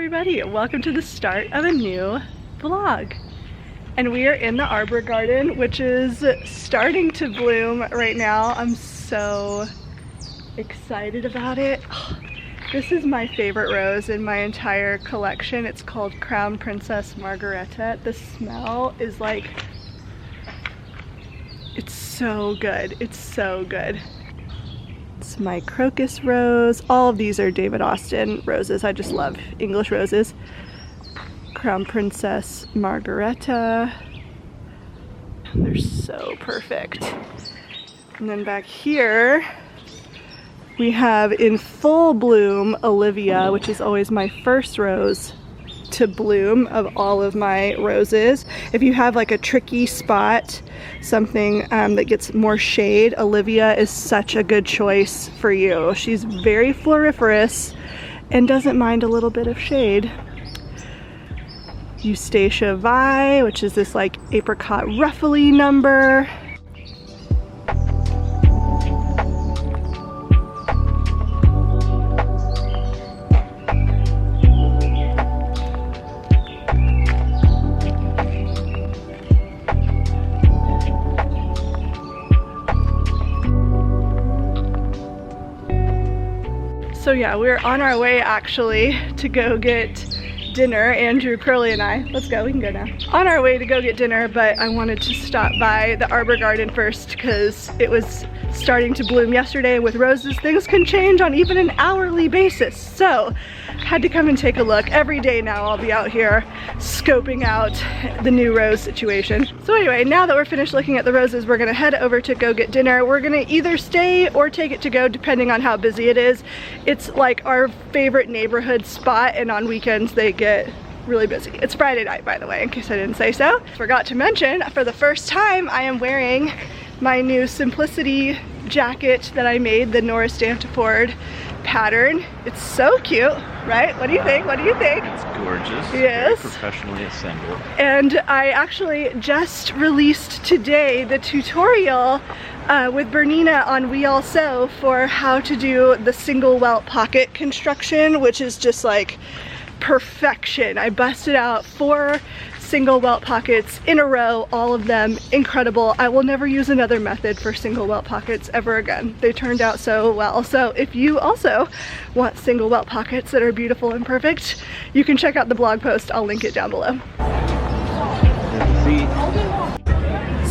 everybody, welcome to the start of a new vlog. And we are in the arbor garden, which is starting to bloom right now. I'm so excited about it. Oh, this is my favorite rose in my entire collection. It's called Crown Princess Margareta. The smell is like, it's so good. It's so good. It's my crocus rose. All of these are David Austin roses. I just love English roses. Crown Princess Margareta. They're so perfect. And then back here we have in full bloom Olivia, which is always my first rose to bloom of all of my roses. If you have like a tricky spot, something that gets more shade, Olivia is such a good choice for you. She's very floriferous and doesn't mind a little bit of shade. Eustacia Vi, which is this like apricot ruffly number. So yeah, we're on our way actually to go get dinner. Andrew, Curly, and I. Let's go, we can go now. On our way to go get dinner, but I wanted to stop by the arbor garden first because it was starting to bloom yesterday. With roses, things can change on even an hourly basis. So had to come and take a look. Every day now I'll be out here scoping out the new rose situation. So anyway, now that we're finished looking at the roses, we're gonna head over to go get dinner. We're gonna either stay or take it to go depending on how busy it is. It's like our favorite neighborhood spot, and on weekends they get really busy. It's Friday night, by the way, in case I didn't say so. Forgot to mention, for the first time I am wearing my new Simplicity jacket that I made, the Nora Stantaford pattern. It's so cute, right? What do you think? What do you think? It's gorgeous. Yes. Very professionally assembled. And I actually just released today the tutorial with Bernina on We All Sew for how to do the single welt pocket construction, which is just like perfection. I busted out 4 single welt pockets in a row, all of them incredible. I will never use another method for single welt pockets ever again. They turned out so well. So if you also want single welt pockets that are beautiful and perfect, you can check out the blog post. I'll link it down below.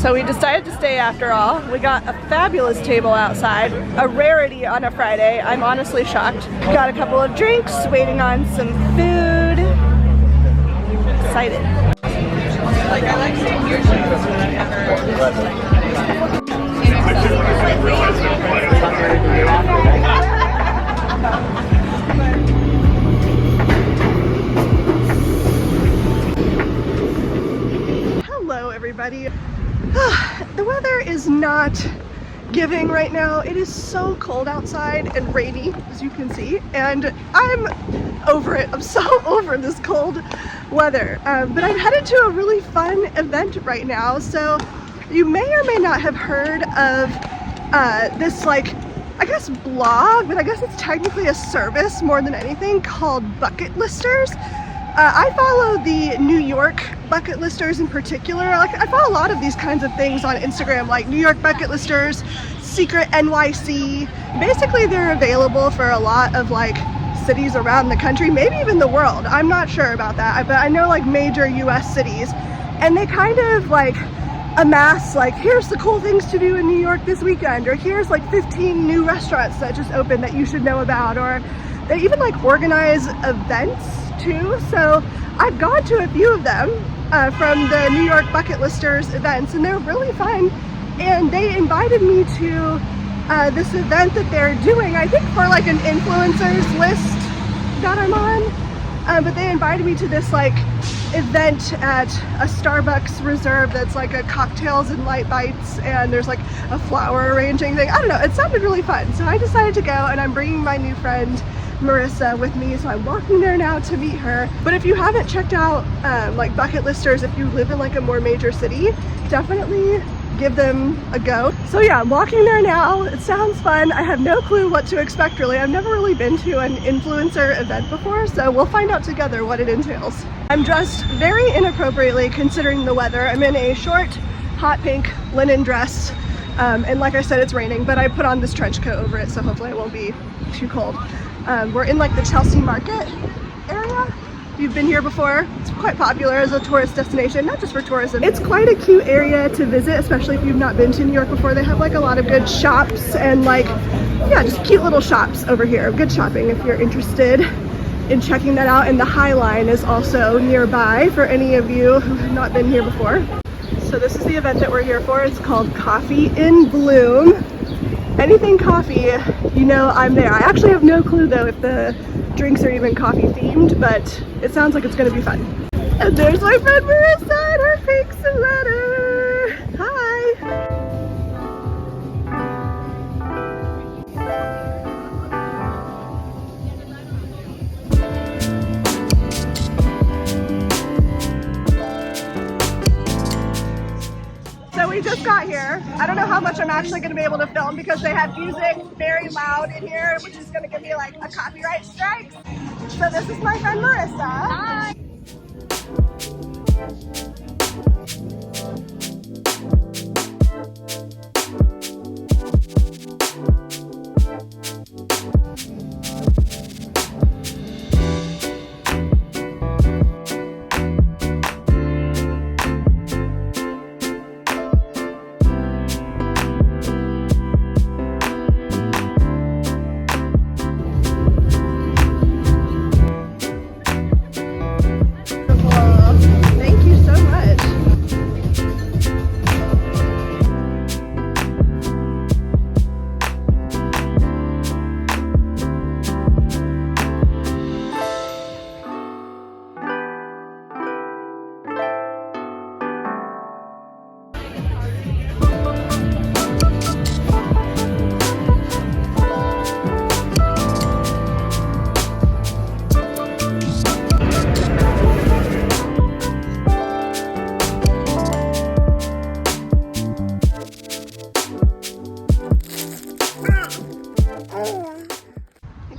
So we decided to stay after all. We got a fabulous table outside, a rarity on a Friday. I'm honestly shocked. Got a couple of drinks, waiting on some food. Excited. Like, I like seeing your Hello everybody. The weather is not giving right now. It is so cold outside and rainy, as you can see, and I'm over it. I'm so over this cold weather. But I'm headed to a really fun event right now. So you may or may not have heard of this, like, I guess blog, but I guess it's technically a service more than anything, called Bucket Listers. I follow the New York bucket listers in particular. Like, I follow a lot of these kinds of things on Instagram, like New York bucket listers, Secret NYC. Basically, they're available for a lot of like cities around the country, maybe even the world. I'm not sure about that, but I know like major US cities, and they kind of like amass like, here's the cool things to do in New York this weekend, or here's like 15 new restaurants that just opened that you should know about, or they even like organize events too. So I've gone to a few of them from the New York Bucket Listers events, and they're really fun. And they invited me to this event that they're doing, I think for like an influencers list that I'm on. But they invited me to this like event at a Starbucks Reserve that's like a cocktails and light bites, and there's like a flower arranging thing. I don't know, it sounded really fun. So I decided to go, and I'm bringing my new friend Marissa with me, so I'm walking there now to meet her. But if you haven't checked out like bucket listers, if you live in like a more major city, definitely give them a go. So yeah, I'm walking there now. It sounds fun. I have no clue what to expect really. I've never really been to an influencer event before, so we'll find out together what it entails. I'm dressed very inappropriately considering the weather. I'm in a short, hot pink linen dress, and like I said, it's raining, but I put on this trench coat over it, so hopefully it won't be too cold. We're in like the Chelsea Market area. If you've been here before, it's quite popular as a tourist destination, not just for tourism. It's quite a cute area to visit, especially if you've not been to New York before. They have like a lot of good shops and like, yeah, just cute little shops over here. Good shopping if you're interested in checking that out. And the High Line is also nearby for any of you who have not been here before. So this is the event that we're here for. It's called Coffee in Bloom. Anything coffee, you know I'm there. I actually have no clue though if the drinks are even coffee themed, but it sounds like it's gonna be fun. And there's my friend Marissa in her pink sweater. Hi. So we just got here. I don't know how much I'm actually going to be able to film because they have music very loud in here, which is going to give me like a copyright strike. So this is my friend Marissa. Hi.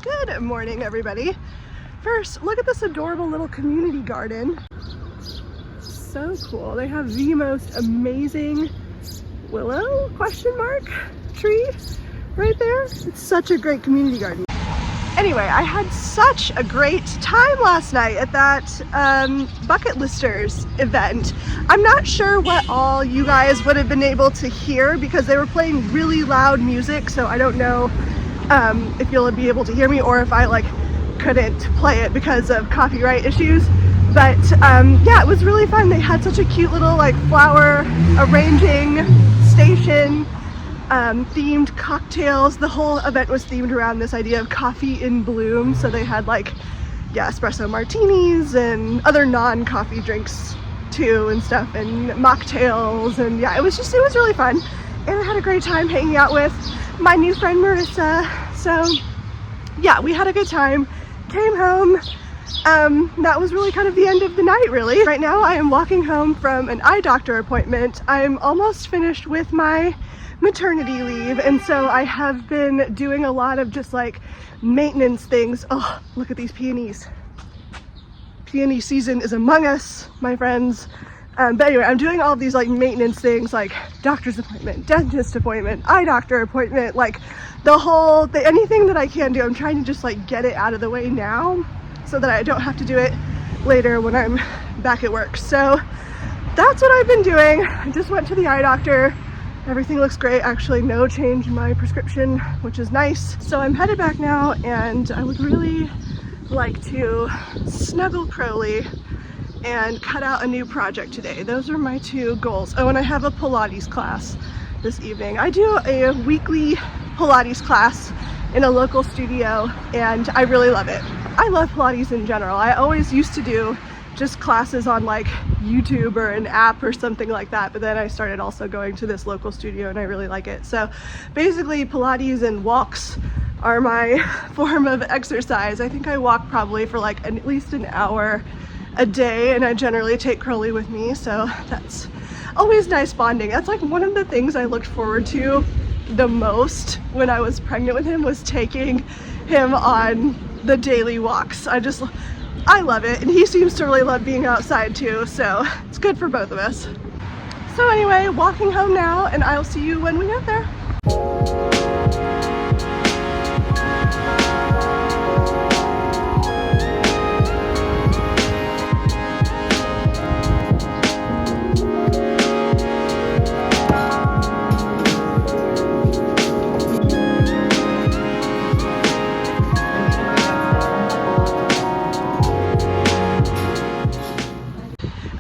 Good morning, everybody. First, look at this adorable little community garden. So cool. They have the most amazing willow tree right there. It's such a great community garden. Anyway, I had such a great time last night at that Bucket Listers event. I'm not sure what all you guys would have been able to hear because they were playing really loud music, so I don't know if you'll be able to hear me or if I like couldn't play it because of copyright issues. But yeah, it was really fun. They had such a cute little like flower arranging station, themed cocktails. The whole event was themed around this idea of coffee in bloom. So they had like, yeah, espresso martinis and other non-coffee drinks too and stuff, and mocktails, and yeah, it was really fun. And I had a great time hanging out with my new friend Marissa. So yeah, we had a good time, came home. That was really kind of the end of the night, really. Right now I am walking home from an eye doctor appointment. I'm almost finished with my maternity leave, and so I have been doing a lot of just like maintenance things. Oh, look at these peonies. Peony season is among us, my friends. But anyway, I'm doing all of these like maintenance things, like doctor's appointment, dentist appointment, eye doctor appointment, like the whole thing, anything that I can do. I'm trying to just like get it out of the way now so that I don't have to do it later when I'm back at work. So that's what I've been doing. I just went to the eye doctor. Everything looks great. Actually, no change in my prescription, which is nice. So I'm headed back now, and I would really like to snuggle Crowley and cut out a new project today. Those are my two goals. Oh, and I have a Pilates class this evening. I do a weekly Pilates class in a local studio, and I really love it. I love Pilates in general. I always used to do just classes on like YouTube or an app or something like that, but then I started also going to this local studio and I really like it. So basically Pilates and walks are my form of exercise. I think I walk probably for like at least an hour a day, and I generally take Crowley with me, so that's always nice bonding. That's like one of the things I looked forward to the most when I was pregnant with him, was taking him on the daily walks. I love it, and he seems to really love being outside too, so it's good for both of us. So anyway, walking home now, and I'll see you when we get there.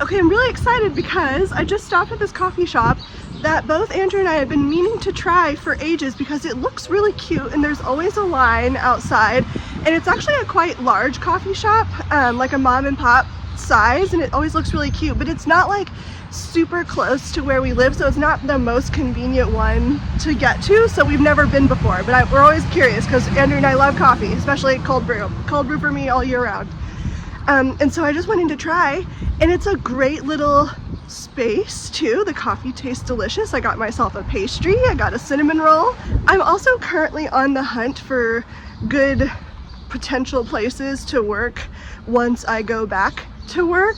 Okay, I'm really excited because I just stopped at this coffee shop that both Andrew and I have been meaning to try for ages because it looks really cute and there's always a line outside, and it's actually a quite large coffee shop, like a mom and pop size, and it always looks really cute, but it's not like super close to where we live, so it's not the most convenient one to get to, so we've never been before, but we're always curious because Andrew and I love coffee, especially cold brew for me all year round. And so I just went in to try, and it's a great little space too. The coffee tastes delicious. I got myself a pastry, I got a cinnamon roll. I'm also currently on the hunt for good potential places to work once I go back to work.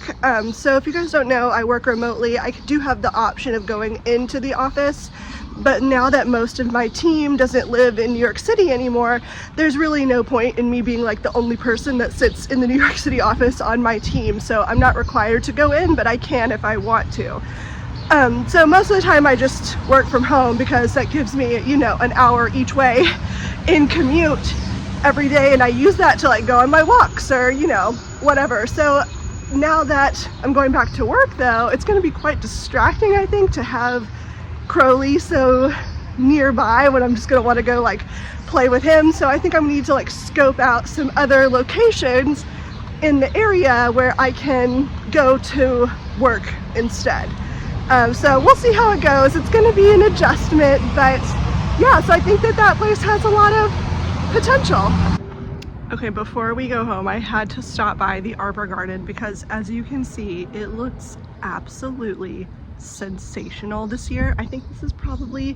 So if you guys don't know, I work remotely. I do have the option of going into the office, but now that most of my team doesn't live in New York City anymore, there's really no point in me being like the only person that sits in the New York City office on my team. So I'm not required to go in, but I can if I want to. So most of the time I just work from home because that gives me, you know, an hour each way in commute every day, and I use that to like go on my walks or, you know, whatever. So now that I'm going back to work though, it's going to be quite distracting, I think, to have Crowley so nearby when I'm just gonna want to go like play with him. So I think I'm gonna need to like scope out some other locations in the area where I can go to work instead. So we'll see how it goes. It's gonna be an adjustment, but yeah, so I think that place has a lot of potential. Okay, before we go home, I had to stop by the arbor garden because as you can see, it looks absolutely sensational this year. I think this is probably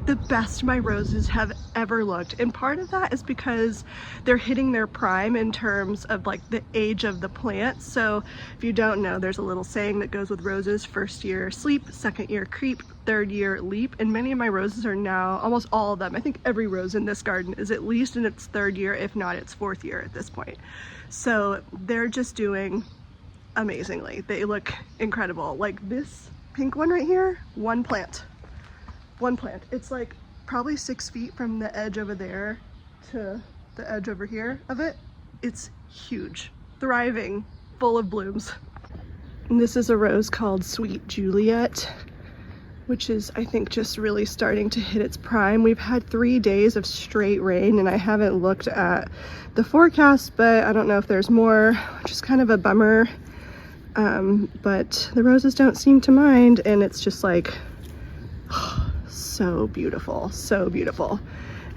the best my roses have ever looked, and part of that is because they're hitting their prime in terms of like the age of the plant. So if you don't know, there's a little saying that goes with roses: first year sleep, second year creep, third year leap, and many of my roses are now, almost all of them, I think every rose in this garden is at least in its third year, if not its fourth year at this point. So they're just doing amazingly. They look incredible. Like this pink one right here, one plant. It's like probably 6 feet from the edge over there to the edge over here of it. It's huge, thriving, full of blooms. And this is a rose called Sweet Juliet, which is, I think, just really starting to hit its prime. We've had 3 days of straight rain, and I haven't looked at the forecast, but I don't know if there's more, which is kind of a bummer. But the roses don't seem to mind, and it's just like so beautiful, so beautiful.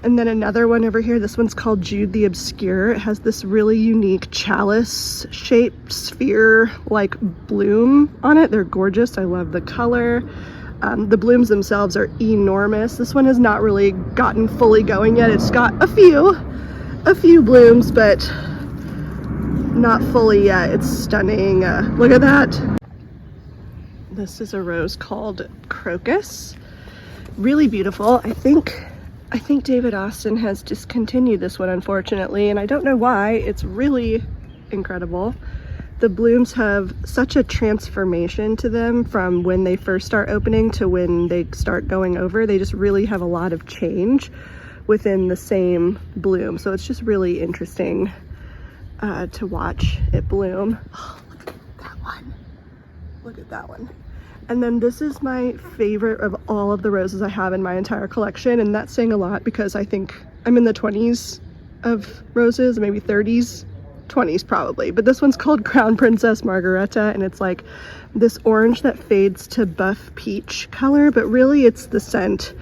And then another one over here, this one's called Jude the Obscure. It has this really unique chalice shaped sphere like bloom on it. They're gorgeous. I love the color. The blooms themselves are enormous. This one has not really gotten fully going yet. It's got a few blooms, but not fully yet. It's stunning. Look at that. This is a rose called Crocus. Really beautiful. I think David Austin has discontinued this one, unfortunately, and I don't know why. It's really incredible. The blooms have such a transformation to them from when they first start opening to when they start going over. They just really have a lot of change within the same bloom. So it's just really interesting to watch it bloom. Oh, look at that one. Look at that one. And then this is my favorite of all of the roses I have in my entire collection, and that's saying a lot because I think I'm in the 20s of roses, maybe 30s, 20s probably. But this one's called Crown Princess Margareta, and it's like this orange that fades to buff peach color, but really it's the scent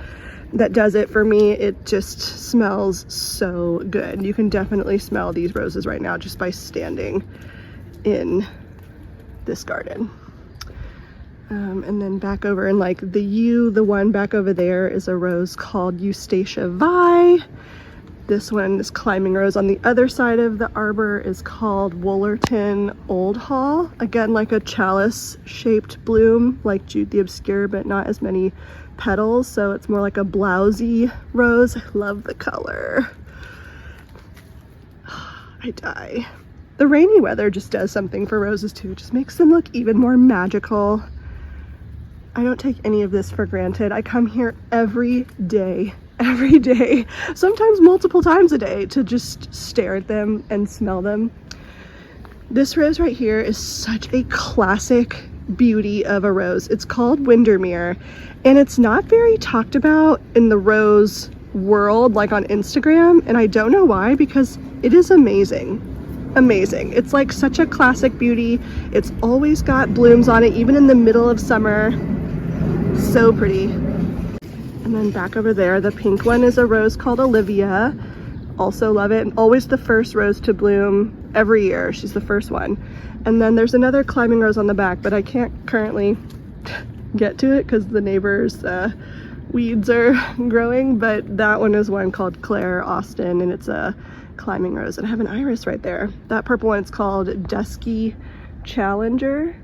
that does it for me. It just smells so good. You can definitely smell these roses right now just by standing in this garden. And then back over in like the one back over there is a rose called Eustacia Vi. This one, this climbing rose on the other side of the arbor, is called Woolerton Old Hall. Again, like a chalice shaped bloom, like Jude the Obscure, but not as many petals. So it's more like a blousy rose. I love the color. I die. The rainy weather just does something for roses too. It just makes them look even more magical. I don't take any of this for granted. I come here every day, sometimes multiple times a day, to just stare at them and smell them. This rose right here is such a classic beauty of a rose. It's called Windermere, and it's not very talked about in the rose world, like on Instagram, and I don't know why, because it is amazing. It's like such a classic beauty. It's always got blooms on it, even in the middle of summer. So pretty. And then back over there, the pink one is a rose called Olivia. Also love it, and always the first rose to bloom every year. She's the first one. And then there's another climbing rose on the back, but I can't currently get to it because the neighbor's weeds are growing, but that one is one called Claire Austin, and it's a climbing rose. And I have an iris right there. That purple one is called Dusky Challenger.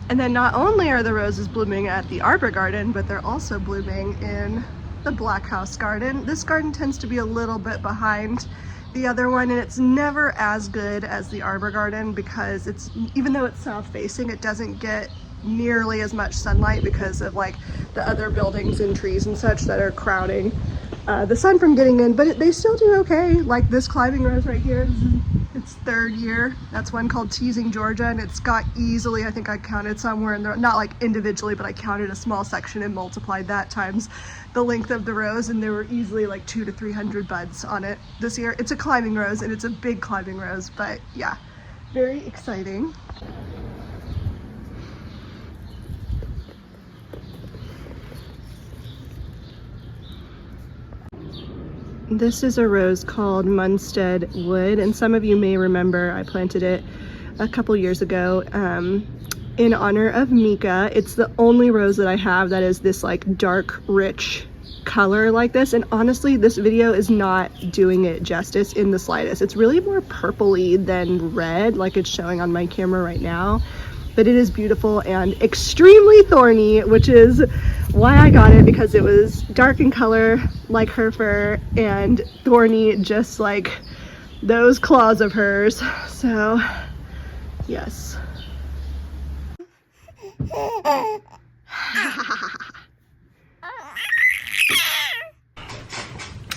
And then not only are the roses blooming at the arbor garden, but they're also blooming in the Blackhouse garden. This garden tends to be a little bit behind the other one, and it's never as good as the arbor garden because it's, even though it's south facing, it doesn't get nearly as much sunlight because of like the other buildings and trees and such that are crowding the sun from getting in, but they still do okay. Like this climbing rose right here, this is its third year. That's one called Teasing Georgia, and it's got easily, I think I counted somewhere in there, not like individually, but I counted a small section and multiplied that times the length of the rose, and there were easily like 200 to 300 buds on it this year. It's a climbing rose, and it's a big climbing rose, but yeah, very exciting. This is a rose called Munstead Wood, and some of you may remember I planted it a couple years ago in honor of Mika. It's the only rose that I have that is this like dark, rich color like this, and honestly this video is not doing it justice in the slightest. It's really more purpley than red like it's showing on my camera right now, but it is beautiful and extremely thorny, which is why I got it, because it was dark in color like her fur and thorny just like those claws of hers. So yes.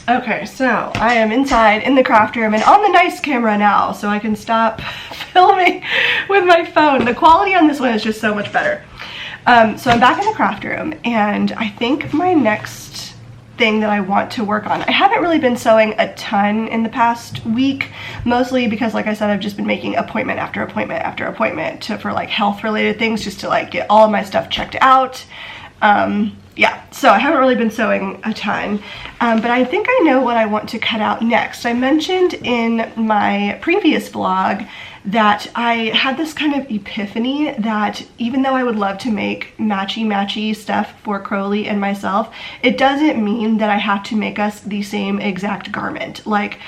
Okay, so I am inside in the craft room and on the nice camera now, so I can stop filming with my phone. The quality on this one is just so much better. So I'm back in the craft room, and I think my next thing that I want to work on, I haven't really been sewing a ton in the past week, mostly because, like I said, I've just been making appointment after appointment after appointment for like health related things, just to like get all of my stuff checked out. Yeah, so I haven't really been sewing a ton, but I think I know what I want to cut out next. I mentioned in my previous vlog that I had this kind of epiphany that even though I would love to make matchy stuff for Crowley and myself, it doesn't mean that I have to make us the same exact garment. Like,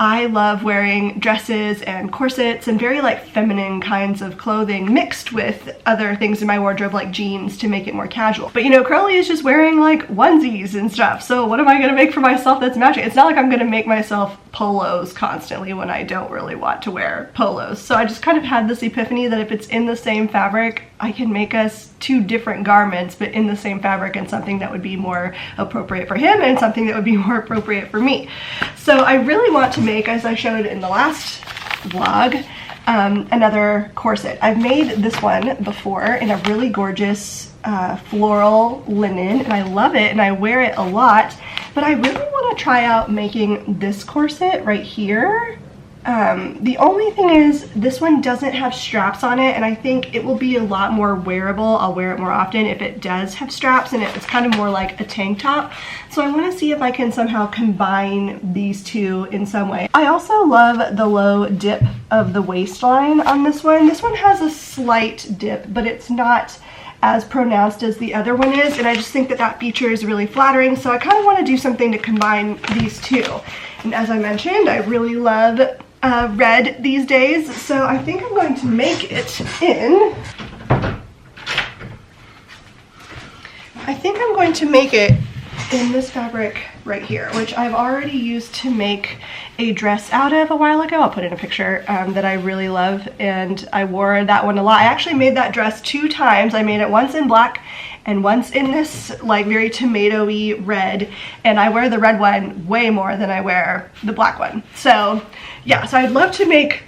I love wearing dresses and corsets and very like feminine kinds of clothing mixed with other things in my wardrobe like jeans to make it more casual. But you know, Crowley is just wearing like onesies and stuff, so what am I gonna make for myself that's matching? It's not like I'm gonna make myself polos constantly when I don't really want to wear polos. So I just kind of had this epiphany that if it's in the same fabric, I can make us 2 different garments but in the same fabric, and something that would be more appropriate for him and something that would be more appropriate for me. So I really want to make, as I showed in the last vlog, another corset. I've made this one before in a really gorgeous floral linen, and I love it and I wear it a lot, but I really want to try out making this corset right here. The only thing is this one doesn't have straps on it, and I think it will be a lot more wearable. I'll wear it more often if it does have straps, and it's kind of more like a tank top. So I want to see if I can somehow combine these two in some way. I also love the low dip of the waistline on this one. This one has a slight dip, but it's not as pronounced as the other one is, and I just think that that feature is really flattering, so I kind of want to do something to combine these two. And as I mentioned, I really love red these days, so I think I'm going to make it in, this fabric right here, which I've already used to make a dress out of a while ago. I'll put in a picture that I really love, and I wore that one a lot. I actually made that dress 2 times. I made it once in black and once in this like very tomato-y red, and I wear the red one way more than I wear the black one. So yeah, so I'd love to make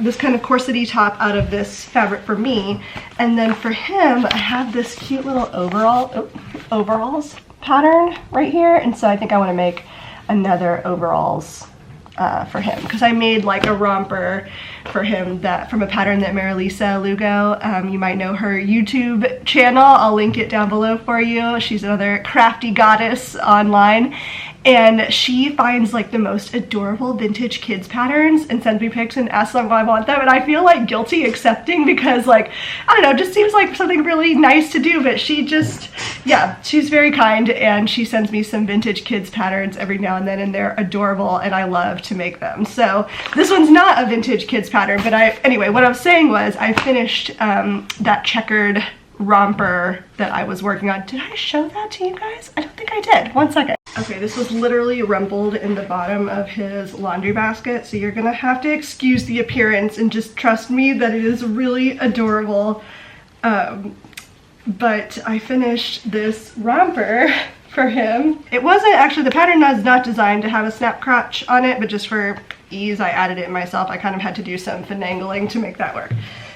this kind of corsety top out of this fabric for me, and then for him I have this cute little overalls pattern right here, and so I think I want to make another overalls for him, because I made like a romper for him that from a pattern that Marilisa Lugo, you might know her YouTube channel, I'll link it down below for you. She's another crafty goddess online, and she finds like the most adorable vintage kids patterns and sends me pics and asks them if I want them, and I feel like guilty accepting because, like, I don't know, it just seems like something really nice to do, but she just, yeah, she's very kind, and she sends me some vintage kids patterns every now and then, and they're adorable and I love to make them. So this one's not a vintage kids pattern, but anyway, what I was saying was I finished that checkered romper that I was working on. Did I show that to you guys? I don't think I did. One second. Okay, this was literally rumpled in the bottom of his laundry basket, so you're gonna have to excuse the appearance and just trust me that it is really adorable. But I finished this romper for him. It wasn't actually, the pattern was not designed to have a snap crotch on it, but just for ease I added it myself. I kind of had to do some finagling to make that work.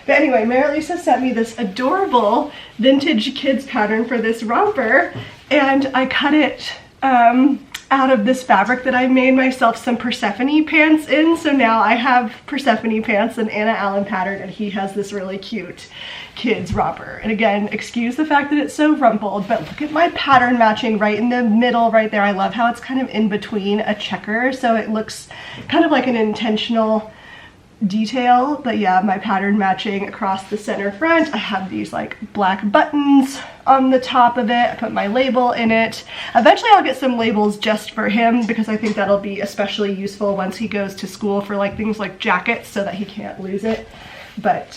But anyway, Marilisa sent me this adorable vintage kids pattern for this romper, and I cut it out of this fabric that I made myself some Persephone pants in. So now I have Persephone pants, an Anna Allen pattern, and he has this really cute kids romper. And again, excuse the fact that it's so rumpled, but look at my pattern matching right in the middle right there. I love how it's kind of in between a checker, so it looks kind of like an intentional detail. But yeah, my pattern matching across the center front. I have these like black buttons on the top of it. I put my label in it. Eventually I'll get some labels just for him, because I think that'll be especially useful once he goes to school for like things like jackets, so that he can't lose it. But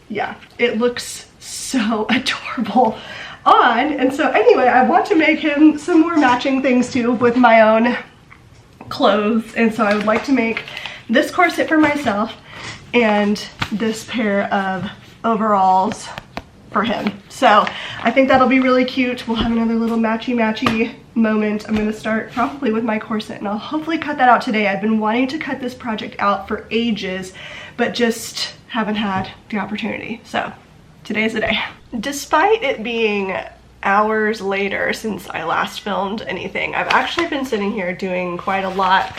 yeah, it looks so adorable on. And so anyway, I want to make him some more matching things too with my own clothes, and so I would like to make this corset for myself and this pair of overalls for him. So I think that'll be really cute. We'll have another little matchy moment. I'm gonna start probably with my corset, and I'll hopefully cut that out today. I've been wanting to cut this project out for ages, but just haven't had the opportunity. So today's the day. Despite it being hours later since I last filmed anything, I've actually been sitting here doing quite a lot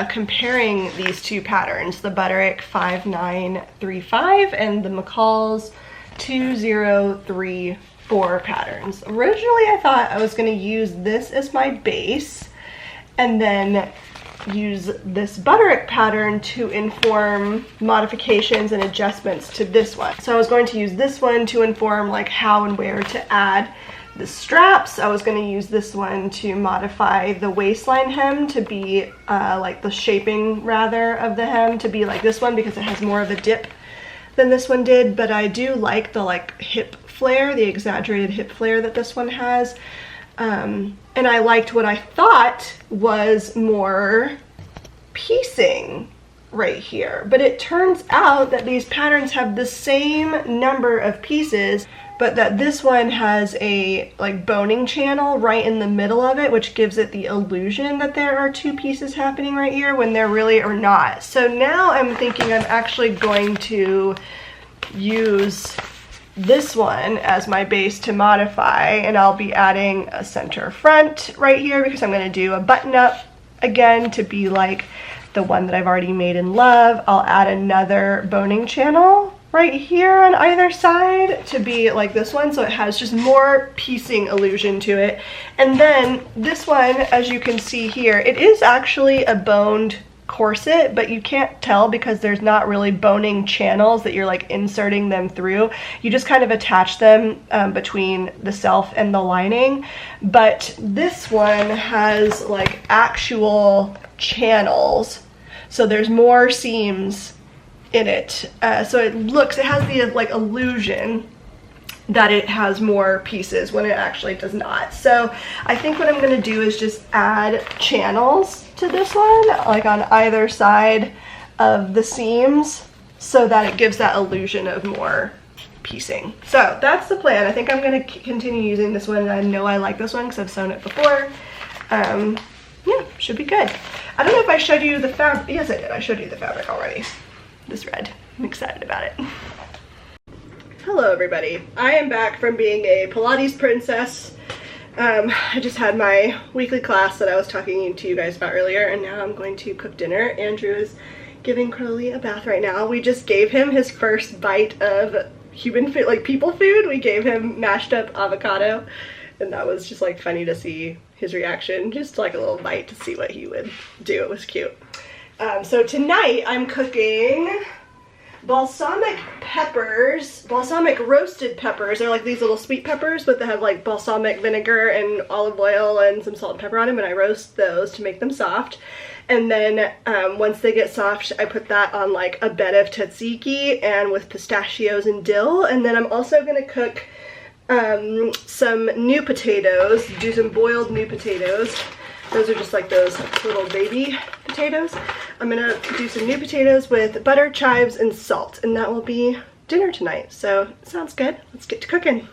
comparing these two patterns, the Butterick 5935 and the McCall's 2034 patterns. Originally I thought I was going to use this as my base and then use this Butterick pattern to inform modifications and adjustments to this one. So I was going to use this one to inform like how and where to add the straps. I was going to use this one to modify the waistline hem to be like the shaping rather of the hem to be like this one because it has more of a dip than this one did, but I do like the like hip flare, the exaggerated hip flare that this one has. And I liked what I thought was more piecing right here, but it turns out that these patterns have the same number of pieces, but that this one has a like boning channel right in the middle of it, which gives it the illusion that there are two pieces happening right here when there really are not. So now I'm thinking I'm actually going to use this one as my base to modify, and I'll be adding a center front right here because I'm going to do a button up again to be like the one that I've already made in love. I'll add another boning channel right here on either side to be like this one, so it has just more piecing illusion to it. And then this one, as you can see here, it is actually a boned corset, but you can't tell because there's not really boning channels that you're like inserting them through. You just kind of attach them between the self and the lining. But this one has like actual channels, so there's more seams in it. So it has the like illusion that it has more pieces when it actually does not. So I think what I'm going to do is just add channels to this one, like on either side of the seams, so that it gives that illusion of more piecing. So that's the plan. I think I'm going to continue using this one, and I know I like this one because I've sewn it before. Yeah, should be good. I don't know if I showed you the fabric. Yes, I did. I showed you the fabric already. This red. I'm excited about it. Hello everybody. I am back from being a Pilates princess. I just had my weekly class that I was talking to you guys about earlier, and now I'm going to cook dinner. Andrew is giving Crowley a bath right now. We just gave him his first bite of human food, like people food. We gave him mashed up avocado, and that was just like funny to see his reaction, just like a little bite to see what he would do. It was cute. So tonight I'm cooking balsamic peppers, balsamic roasted peppers. They're like these little sweet peppers, but they have like balsamic vinegar and olive oil and some salt and pepper on them, and I roast those to make them soft. And then once they get soft, I put that on like a bed of tzatziki and with pistachios and dill. And then I'm also gonna cook some new potatoes, do some boiled new potatoes. Those are just like those little baby potatoes. I'm gonna do some new potatoes with butter, chives, and salt, and that will be dinner tonight. So, sounds good. Let's get to cooking.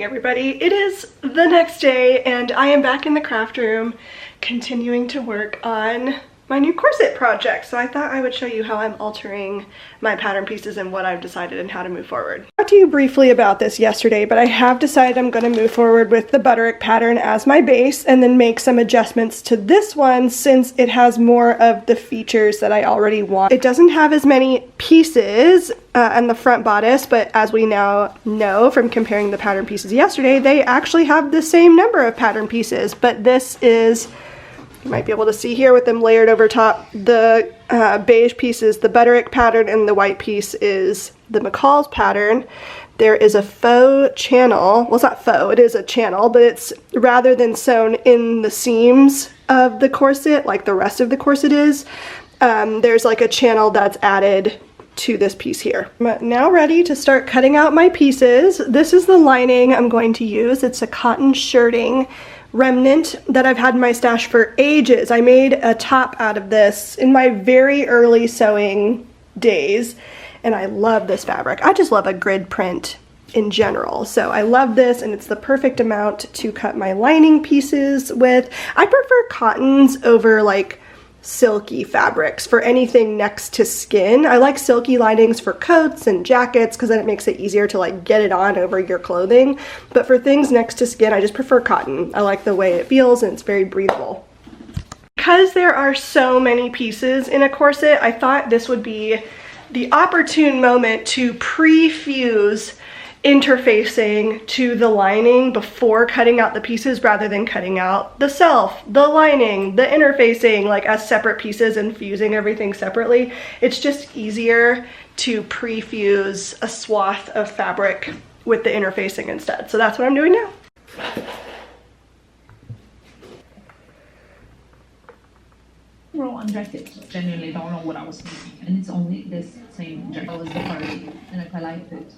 Everybody, it is the next day and I am back in the craft room continuing to work on my new corset project. So I thought I would show you how I'm altering my pattern pieces and what I've decided and how to move forward. I talked to you briefly about this yesterday, but I have decided I'm going to move forward with the butterick pattern as my base and then make some adjustments to this one since it has more of the features that I already want. It doesn't have as many pieces on the front bodice, but as we now know from comparing the pattern pieces yesterday, they actually have the same number of pattern pieces, but this is, you might be able to see here with them layered over top, the beige piece is the butterick pattern and the white piece is the McCall's pattern. There is a faux channel, well it's not faux, it is a channel, but it's rather than sewn in the seams of the corset like the rest of the corset is, there's like a channel that's added to this piece here. I'm now ready to start cutting out my pieces. This is the lining I'm going to use. It's a cotton shirting remnant that I've had in my stash for ages. I made a top out of this in my very early sewing days, and I love this fabric. I just love a grid print in general. So I love this, and it's the perfect amount to cut my lining pieces with. I prefer cottons over like silky fabrics for anything next to skin. I like silky linings for coats and jackets because then it makes it easier to like get it on over your clothing. But for things next to skin, I just prefer cotton. I like the way it feels and it's very breathable. Because there are so many pieces in a corset, I thought this would be the opportune moment to pre-fuse interfacing to the lining before cutting out the pieces rather than cutting out the self, the lining, the interfacing like as separate pieces and fusing everything separately. It's just easier to pre-fuse a swath of fabric with the interfacing instead. So that's what I'm doing now. Roll on jacket. Genuinely don't know what I was thinking, and it's only this same jacket was the party, and if I liked it.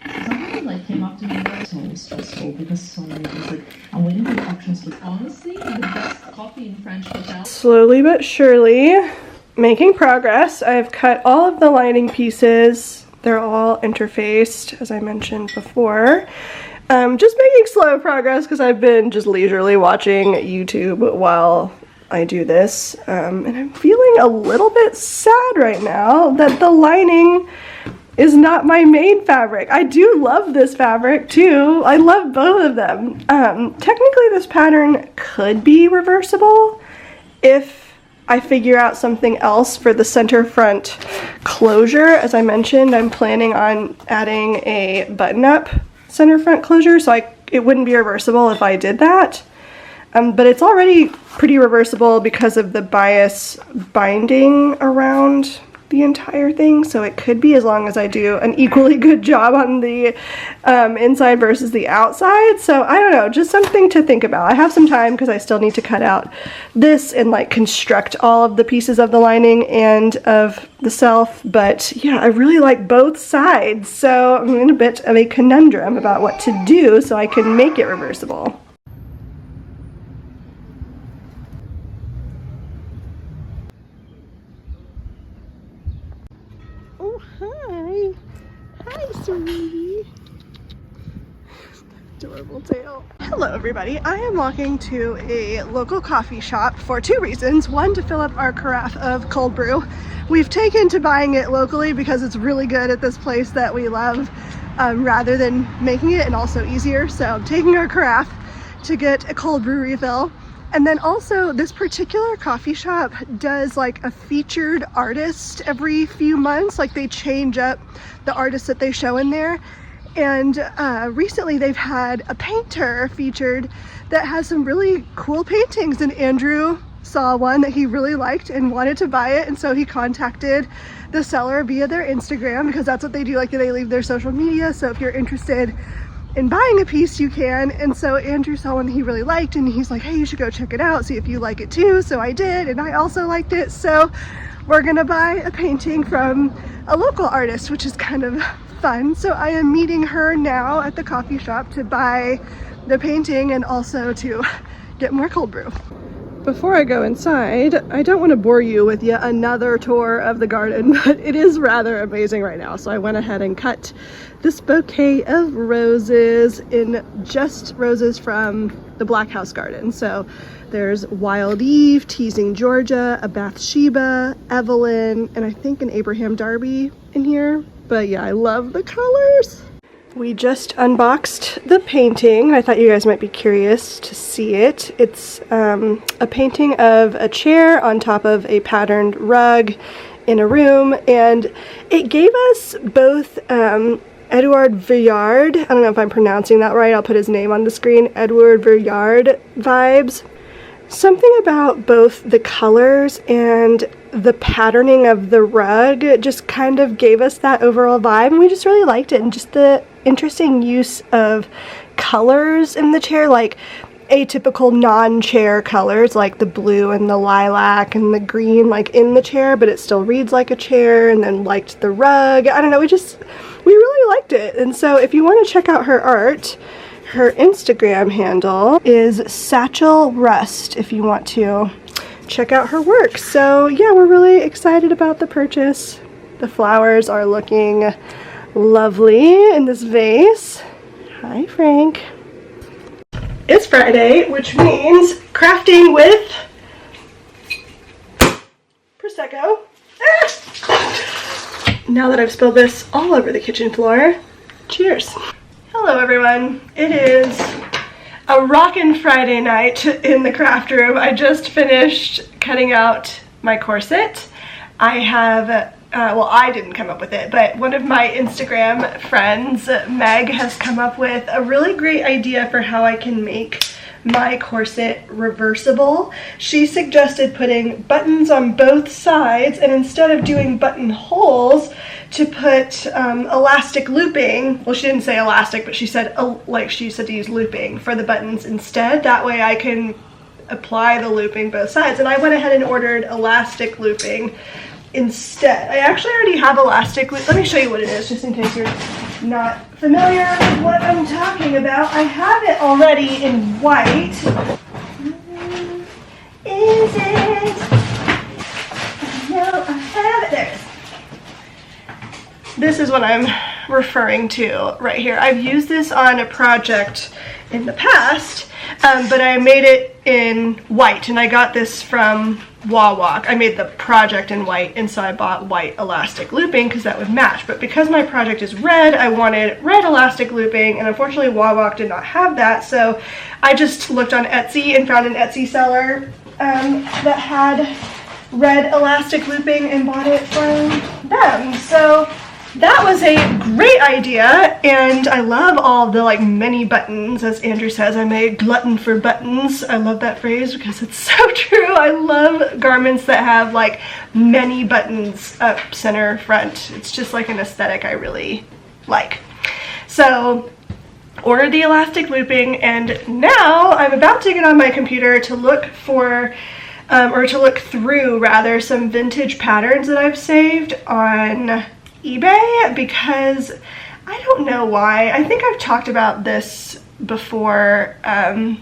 Somebody like came up to me and was so stressful because so many things like I'm waiting for the options, but honestly the best coffee in French hotel. Slowly but surely making progress. I've cut all of the lining pieces. They're all interfaced as I mentioned before. Just making slow progress because I've been just leisurely watching YouTube while I do this, and I'm feeling a little bit sad right now that the lining is not my main fabric. I do love this fabric too. I love both of them. Technically this pattern could be reversible if I figure out something else for the center front closure. As I mentioned, I'm planning on adding a button-up center front closure, so it wouldn't be reversible if I did that. But it's already pretty reversible because of the bias binding around the entire thing, so it could be as long as I do an equally good job on the inside versus the outside. So I don't know, just something to think about. I have some time because I still need to cut out this and like construct all of the pieces of the lining and of the self, but yeah, I really like both sides, so I'm in a bit of a conundrum about what to do so I can make it reversible. Hi. Hi, sweetie. Adorable tail. Hello, everybody. I am walking to a local coffee shop for two reasons. One, to fill up our carafe of cold brew. We've taken to buying it locally because it's really good at this place that we love, rather than making it, and also easier. So I'm taking our carafe to get a cold brew refill. And then also this particular coffee shop does like a featured artist every few months. Like they change up the artists that they show in there. And recently they've had a painter featured that has some really cool paintings, and Andrew saw one that he really liked and wanted to buy it, and so he contacted the seller via their Instagram, because that's what they do, like they leave their social media. So if you're interested in buying a piece, you can. And so Andrew saw one he really liked, and he's like, hey, you should go check it out, see if you like it too. So I did, and I also liked it. So we're gonna buy a painting from a local artist, which is kind of fun. So I am meeting her now at the coffee shop to buy the painting and also to get more cold brew. Before I go inside, I don't want to bore you with yet another tour of the garden, but it is rather amazing right now. So I went ahead and cut this bouquet of roses in just roses from the Blackhouse garden. So there's Wild Eve, Teasing Georgia, a Bathsheba, Evelyn, and I think an Abraham Darby in here. But yeah, I love the colors. We just unboxed the painting. I thought you guys might be curious to see it. It's a painting of a chair on top of a patterned rug in a room, and it gave us both Edouard Villard, I don't know if I'm pronouncing that right, I'll put his name on the screen, Edouard Villard vibes. Something about both the colors and the patterning of the rug just kind of gave us that overall vibe, and we just really liked it. And just the interesting use of colors in the chair, like atypical non-chair colors like the blue and the lilac and the green like in the chair, but it still reads like a chair, and then liked the rug. I don't know, we really liked it. And so if you want to check out her art, her Instagram handle is Satchel Rust if you want to check out her work. So yeah, we're really excited about the purchase. The flowers are looking lovely in this vase. Hi, Frank. It's Friday, which means crafting with Prosecco. Now that I've spilled this all over the kitchen floor, cheers. Hello everyone. It is a rockin' Friday night in the craft room. I just finished cutting out my corset. I have well, I didn't come up with it, but one of my Instagram friends, Meg, has come up with a really great idea for how I can make my corset reversible. She suggested putting buttons on both sides, and instead of doing buttonholes, to put elastic looping. Well, she didn't say elastic, but she said to use looping for the buttons instead. That way I can apply the looping both sides. And I went ahead and ordered elastic looping instead. I actually already have elastic loop. Let me show you what it is, just in case you're not familiar with what I'm talking about. I have it already in white. Is it? No, I have it. There it is. This is what I'm referring to right here. I've used this on a project in the past, but I made it in white, and I got this from Wawa. I made the project in white, and so I bought white elastic looping because that would match. But because my project is red, I wanted red elastic looping, and unfortunately Wawa did not have that, so I just looked on Etsy and found an Etsy seller that had red elastic looping and bought it from them. So that was a great idea, and I love all the like many buttons. As Andrew says, I'm a glutton for buttons. I love that phrase because it's so true. I love garments that have like many buttons up center front. It's just like an aesthetic I really like. So ordered the elastic looping, and now I'm about to get on my computer to look for or to look through rather some vintage patterns that I've saved on eBay, because I don't know why. I think I've talked about this before on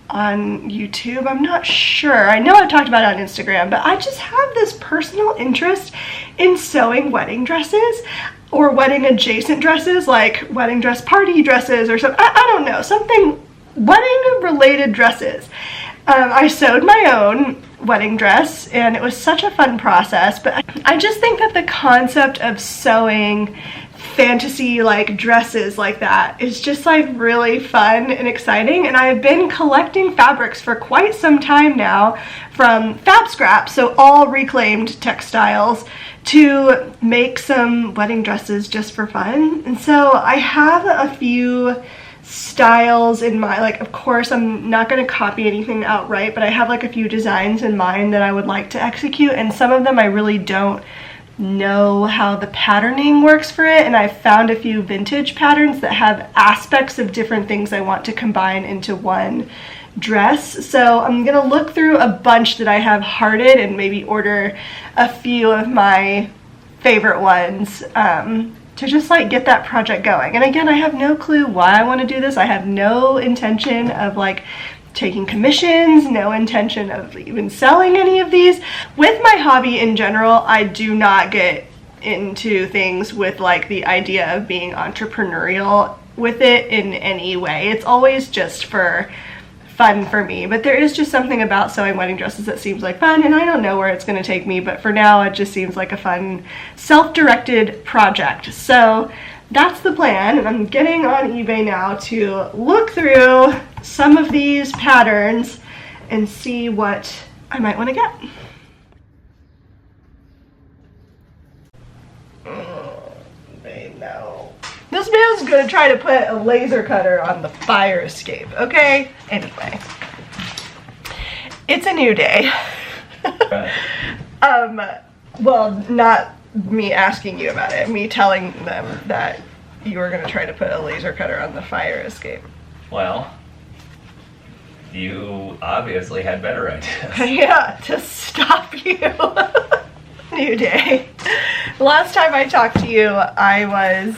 YouTube. I'm not sure. I know I've talked about it on Instagram, but I just have this personal interest in sewing wedding dresses or wedding adjacent dresses, like wedding dress party dresses or something. I don't know, something wedding related dresses. I sewed my own wedding dress, and it was such a fun process, but I just think that the concept of sewing fantasy like dresses like that is just like really fun and exciting. And I've been collecting fabrics for quite some time now from fab scraps, so all reclaimed textiles, to make some wedding dresses just for fun. And so I have a few styles in mind. Like, of course I'm not going to copy anything outright, but I have like a few designs in mind that I would like to execute, and some of them I really don't know how the patterning works for it, and I've found a few vintage patterns that have aspects of different things I want to combine into one dress. So I'm gonna look through a bunch that I have hearted and maybe order a few of my favorite ones to just like get that project going. And again, I have no clue why I want to do this. I have no intention of like taking commissions, no intention of even selling any of these. With my hobby in general, I do not get into things with like the idea of being entrepreneurial with it in any way. It's always just for fun for me, but there is just something about sewing wedding dresses that seems like fun, and I don't know where it's going to take me, but for now it just seems like a fun self-directed project. So that's the plan, and I'm getting on eBay now to look through some of these patterns and see what I might want to get. No. This man's gonna try to put a laser cutter on the fire escape, okay? Anyway, it's a new day. Well, not me asking you about it, me telling them that you were gonna try to put a laser cutter on the fire escape. Well, You obviously had better ideas. Yeah, to stop you. New day. Last time I talked to you, I was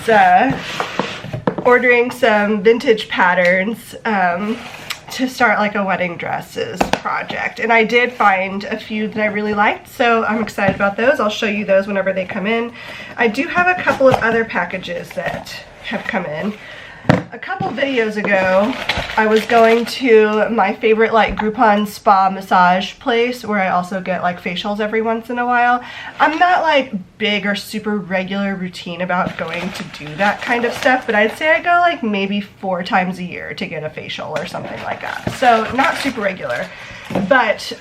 ordering some vintage patterns to start like a wedding dresses project, and I did find a few that I really liked, so I'm excited about those. I'll show you those whenever they come in. I do have a couple of other packages that have come in. A couple videos ago, I was going to my favorite like Groupon spa massage place where I also get like facials every once in a while. I'm not like big or super regular routine about going to do that kind of stuff, but I'd say I go like maybe 4 times a year to get a facial or something like that. So not super regular, but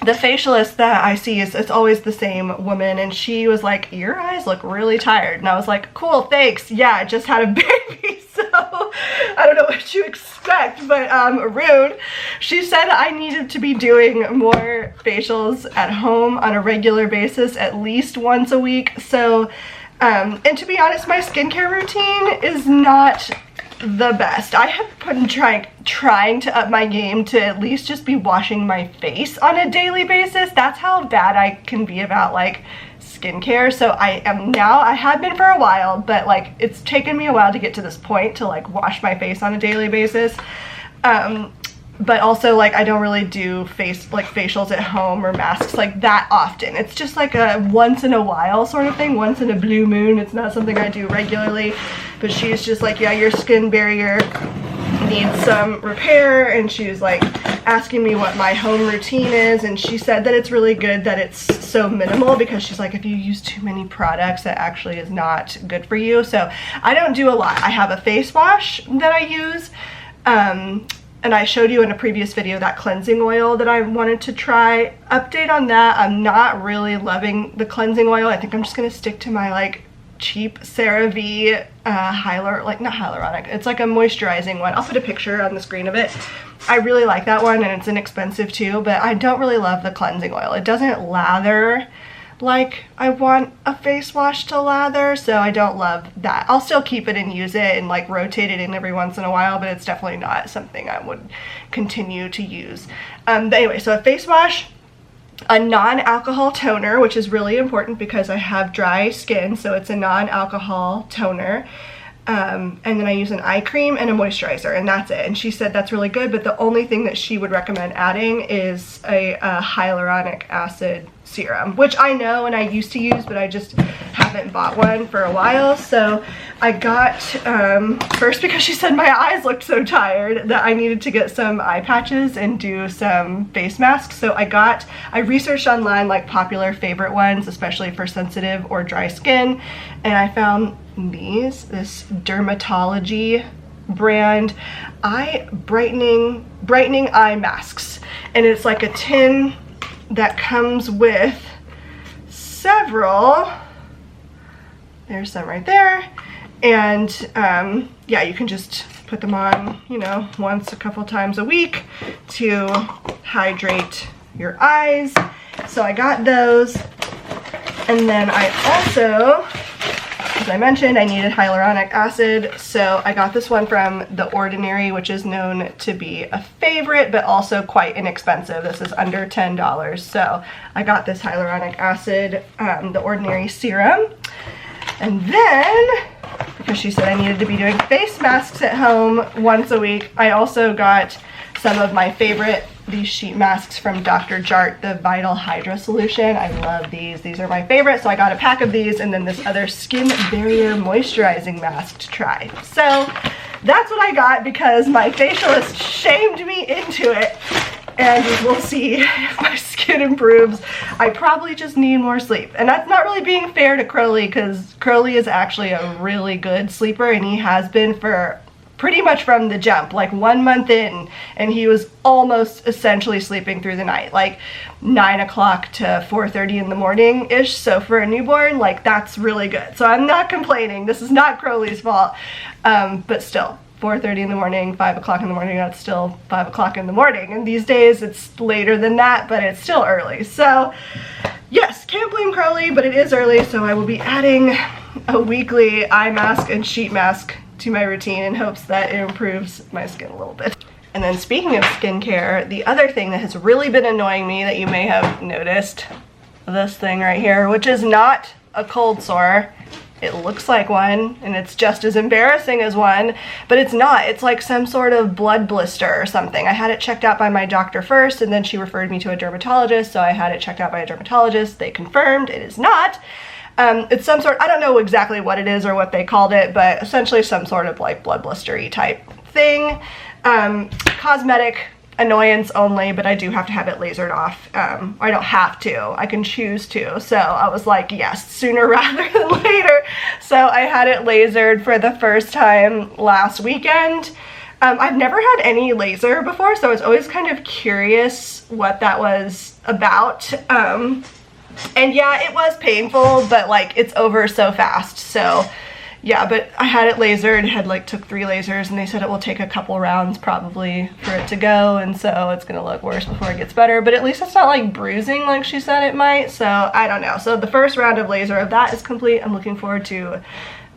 the facialist that I see it's always the same woman, and she was like, your eyes look really tired, and I was like, cool, thanks. Yeah, I just had a baby, so I don't know what you expect, but rude. She said I needed to be doing more facials at home on a regular basis, at least once a week. So and to be honest, my skincare routine is not the best. I have been trying to up my game to at least just be washing my face on a daily basis. That's how bad I can be about like skincare. So I am now. I have been for a while, but like it's taken me a while to get to this point to like wash my face on a daily basis. But also like I don't really do facials at home or masks like that often. It's just like a once in a while sort of thing, once in a blue moon. It's not something I do regularly. But she's just like, yeah, your skin barrier needs some repair, and she was like asking me what my home routine is, and she said that it's really good that it's so minimal, because she's like, if you use too many products, that actually is not good for you. So I don't do a lot. I have a face wash that I use, and I showed you in a previous video that cleansing oil that I wanted to try. Update on that, I'm not really loving the cleansing oil. I think I'm just gonna stick to my like cheap CeraVe not hyaluronic, it's like a moisturizing one. I'll put a picture on the screen of it. I really like that one, and it's inexpensive too, but I don't really love the cleansing oil. It doesn't lather like I want a face wash to lather, so I don't love that. I'll still keep it and use it and like rotate it in every once in a while, but it's definitely not something I would continue to use. But anyway, so a face wash, a non-alcohol toner, which is really important because I have dry skin, so it's a non-alcohol toner. And then I use an eye cream and a moisturizer, and that's it. And she said that's really good, but the only thing that she would recommend adding is a hyaluronic acid serum, which I know and I used to use, but I just haven't bought one for a while. So I got, first because she said my eyes looked so tired that I needed to get some eye patches and do some face masks. So I researched online like popular favorite ones, especially for sensitive or dry skin, and I found this Dermatology brand brightening eye masks, and it's like a tin that comes with several. There's some right there, and yeah, you can just put them on, you know, once a couple times a week to hydrate your eyes. So I got those, and then I also, as I mentioned, I needed hyaluronic acid, so I got this one from The Ordinary, which is known to be a favorite, but also quite inexpensive. This is under $10, so I got this hyaluronic acid, The Ordinary serum. And then, because she said I needed to be doing face masks at home once a week, I also got some of my favorite, these sheet masks from Dr. Jart, the Vital Hydra Solution. I love these. These are my favorite, so I got a pack of these, and then this other skin barrier moisturizing mask to try. So that's what I got because my facialist shamed me into it, and we'll see if my skin improves. I probably just need more sleep, and that's not really being fair to Crowley, because Crowley is actually a really good sleeper, and he has been for pretty much from the jump, like 1 month in, and he was almost essentially sleeping through the night, like 9 o'clock to 4:30 in the morning ish. So for a newborn, like that's really good. So I'm not complaining. This is not Crowley's fault, but still, 4:30 in the morning, 5 o'clock in the morning, that's still 5 o'clock in the morning. And these days it's later than that, but it's still early. So yes, can't blame Crowley, but it is early, so I will be adding a weekly eye mask and sheet mask to my routine in hopes that it improves my skin a little bit. And then speaking of skincare, the other thing that has really been annoying me that you may have noticed, this thing right here, which is not a cold sore. It looks like one, and it's just as embarrassing as one, but it's not. It's like some sort of blood blister or something. I had it checked out by my doctor first, and then she referred me to a dermatologist, so I had it checked out by a dermatologist. They confirmed it is not. It's some sort, I don't know exactly what it is or what they called it, but essentially some sort of like blood blistery type thing. Cosmetic annoyance only, but I do have to have it lasered off. I don't have to, I can choose to. So I was like, yes, sooner rather than later. So I had it lasered for the first time last weekend. I've never had any laser before, so I was always kind of curious what that was about. And yeah, it was painful, but like it's over so fast. So yeah, but I had it lasered. It had like took 3 lasers, and they said it will take a couple rounds probably for it to go, and so it's gonna look worse before it gets better, but at least it's not like bruising like she said it might. So I don't know. So the first round of laser of that is complete. I'm looking forward to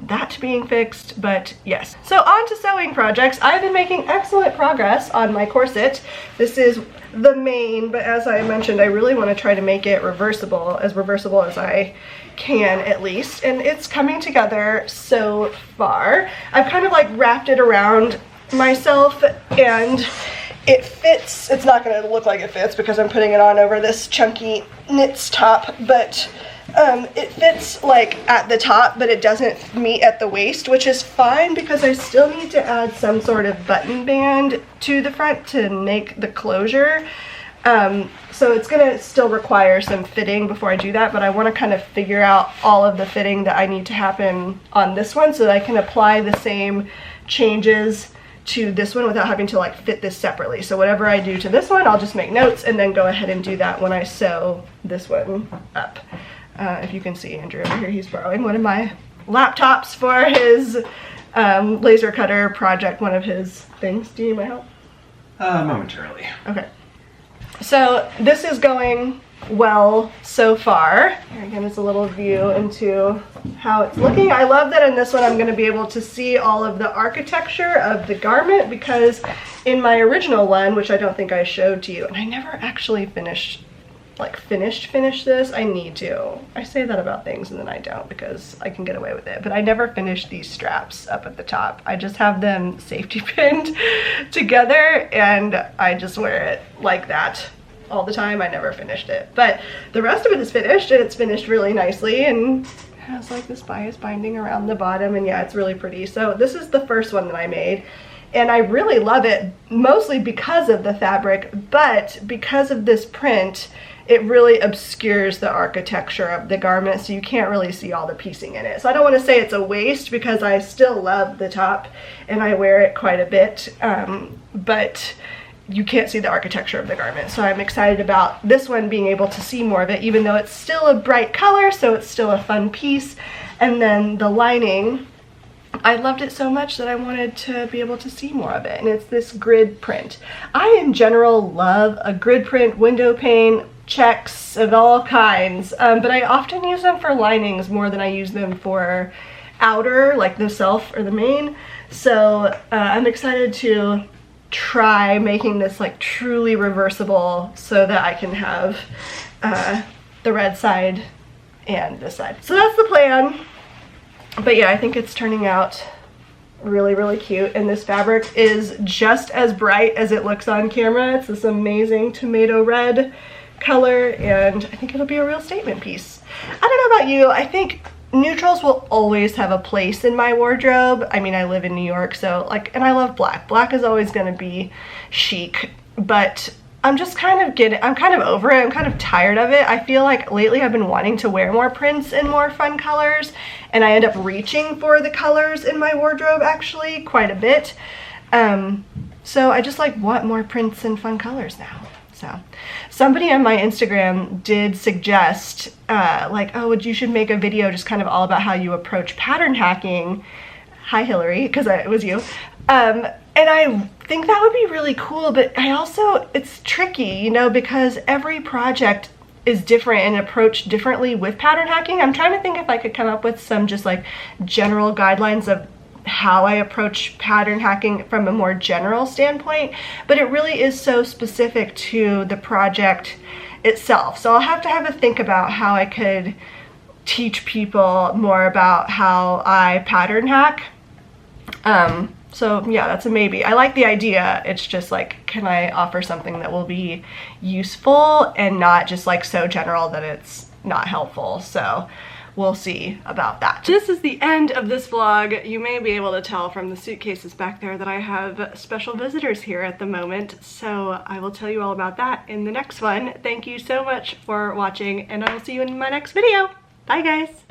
that being fixed, but yes. So on to sewing projects. I've been making excellent progress on my corset. This is the main, but as I mentioned, I really want to try to make it reversible as I can at least, and it's coming together so far. I've kind of like wrapped it around myself, and it fits. It's not going to look like it fits because I'm putting it on over this chunky knits top, but it fits like at the top, but it doesn't meet at the waist, which is fine because I still need to add some sort of button band to the front to make the closure. So it's gonna still require some fitting before I do that, but I want to kind of figure out all of the fitting that I need to happen on this one so that I can apply the same changes to this one without having to like fit this separately. So whatever I do to this one, I'll just make notes and then go ahead and do that when I sew this one up. If you can see Andrew over here, he's borrowing one of my laptops for his laser cutter project, one of his things. Do you need my help? Momentarily. Okay. So this is going well so far. Here again is a little view into how it's looking. I love that in this one I'm going to be able to see all of the architecture of the garment, because in my original one, which I don't think I showed to you, and I never actually finished this. I need to. I say that about things and then I don't because I can get away with it. But I never finished these straps up at the top. I just have them safety pinned together and I just wear it like that all the time. I never finished it. But the rest of it is finished, and it's finished really nicely and has like this bias binding around the bottom, and yeah, it's really pretty. So this is the first one that I made. And I really love it, mostly because of the fabric, but because of this print, it really obscures the architecture of the garment, so you can't really see all the piecing in it. So I don't want to say it's a waste because I still love the top and I wear it quite a bit, but you can't see the architecture of the garment. So I'm excited about this one being able to see more of it, even though it's still a bright color, so it's still a fun piece. And then the lining, I loved it so much that I wanted to be able to see more of it, and it's this grid print. I in general love a grid print window pane, checks of all kinds, but I often use them for linings more than I use them for outer, like the self or the main. So I'm excited to try making this like truly reversible so that I can have the red side and this side. So that's the plan. But yeah, I think it's turning out really, really cute, and this fabric is just as bright as it looks on camera. It's this amazing tomato red color, and I think it'll be a real statement piece. I don't know about you, I think neutrals will always have a place in my wardrobe. I mean, I live in New York, so like, and I love black. Black is always gonna be chic, but I'm just kind of over it. I'm kind of tired of it. I feel like lately I've been wanting to wear more prints and more fun colors, and I end up reaching for the colors in my wardrobe actually quite a bit. So I just like want more prints and fun colors now. So somebody on my Instagram did suggest like, oh, you should make a video just kind of all about how you approach pattern hacking. Hi Hillary, because it was you. And I think that would be really cool, but it's tricky, you know, because every project is different and approached differently with pattern hacking. I'm trying to think if I could come up with some just like general guidelines of how I approach pattern hacking from a more general standpoint, but it really is so specific to the project itself. So I'll have to have a think about how I could teach people more about how I pattern hack. So yeah, that's a maybe. I like the idea. It's just like, can I offer something that will be useful and not just like so general that it's not helpful? So we'll see about that. This is the end of this vlog. You may be able to tell from the suitcases back there that I have special visitors here at the moment, so I will tell you all about that in the next one. Thank you so much for watching, and I will see you in my next video. Bye guys!